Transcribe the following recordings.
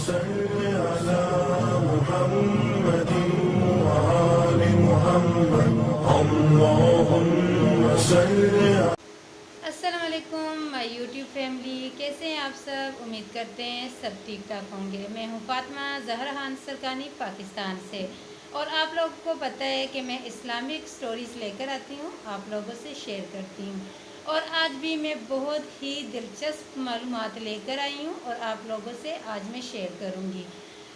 صل على محمد وآل محمد اللهم صل. السلام علیکم یوٹیوب فیملی، کیسے ہیں آپ سب؟ امید کرتے ہیں سب ٹھیک ٹھاک ہوں گے۔ میں ہوں فاطمہ زہرا خان سرکانی، پاکستان سے، اور آپ لوگوں کو پتہ ہے کہ میں اسلامک سٹوریز لے کر آتی ہوں، آپ لوگوں سے شیئر کرتی ہوں، اور آج بھی میں بہت ہی دلچسپ معلومات لے کر آئی ہوں اور آپ لوگوں سے آج میں شیئر کروں گی۔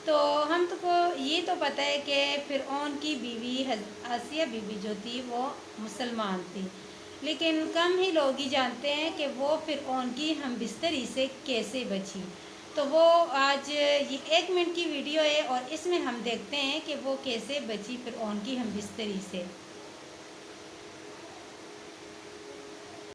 تو ہم کو یہ تو پتہ ہے کہ فرعون کی بیوی آسیہ بیوی جو تھی وہ مسلمان تھی، لیکن کم ہی لوگ ہی جانتے ہیں کہ وہ فرعون کی ہم بستری سے کیسے بچی۔ تو وہ آج یہ 1 منٹ کی ویڈیو ہے اور اس میں ہم دیکھتے ہیں کہ وہ کیسے بچی فرعون کی ہم بستری سے۔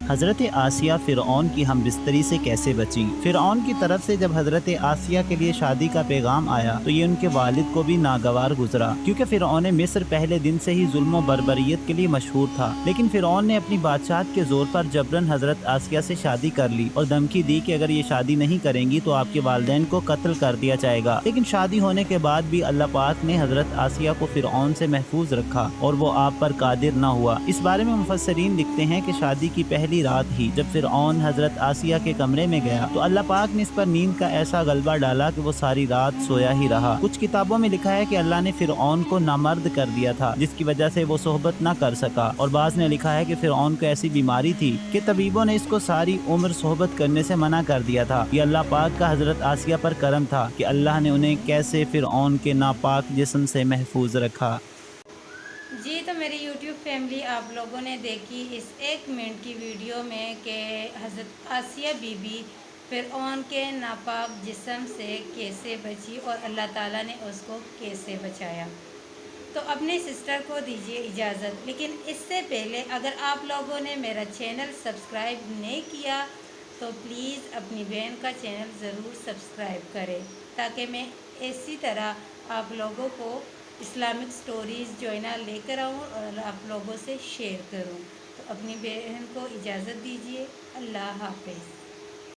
حضرت آسیہ فرعون کی ہم بستری سے کیسے بچیں؟ فرعون کی طرف سے جب حضرت آسیہ کے لیے شادی کا پیغام آیا تو یہ ان کے والد کو بھی ناگوار گزرا، کیونکہ فرعون مصر پہلے دن سے ہی ظلم و بربریت کے لیے مشہور تھا۔ لیکن فرعون نے اپنی بادشاہت کے زور پر جبراً حضرت آسیہ سے شادی کر لی اور دھمکی دی کہ اگر یہ شادی نہیں کریں گی تو آپ کے والدین کو قتل کر دیا جائے گا۔ لیکن شادی ہونے کے بعد بھی اللہ پاک نے حضرت آسیہ کو فرعون سے محفوظ رکھا اور وہ آپ پر قادر نہ ہوا۔ اس بارے میں مفسرین لکھتے ہیں کہ شادی کی پہلی رات ہی جب فرعون حضرت آسیہ کے کمرے میں گیا تو اللہ پاک نے اس پر نیند کا ایسا غلبہ ڈالا کہ وہ ساری رات سویا ہی رہا۔ کچھ کتابوں میں لکھا ہے کہ اللہ نے فرعون کو نامرد کر دیا تھا، جس کی وجہ سے وہ صحبت نہ کر سکا، اور بعض نے لکھا ہے کہ فرعون کو ایسی بیماری تھی کہ طبیبوں نے اس کو ساری عمر صحبت کرنے سے منع کر دیا تھا۔ یہ اللہ پاک کا حضرت آسیہ پر کرم تھا کہ اللہ نے انہیں کیسے فرعون کے ناپاک جسم سے محفوظ رکھا۔ جی، تو میری یوٹیوب فیملی، آپ لوگوں نے دیکھی اس 1 منٹ کی ویڈیو میں کہ حضرت آسیہ بی بی فرعون کے ناپاک جسم سے کیسے بچی اور اللہ تعالیٰ نے اس کو کیسے بچایا۔ تو اپنے سسٹر کو دیجیے اجازت، لیکن اس سے پہلے اگر آپ لوگوں نے میرا چینل سبسکرائب نہیں کیا تو پلیز اپنی بہن کا چینل ضرور سبسکرائب کریں، تاکہ میں اسی طرح آپ لوگوں کو اسلامک سٹوریز جو ہے نا لے کر آؤں اور آپ لوگوں سے شیئر کروں۔ تو اپنی بہن کو اجازت دیجیے، اللہ حافظ۔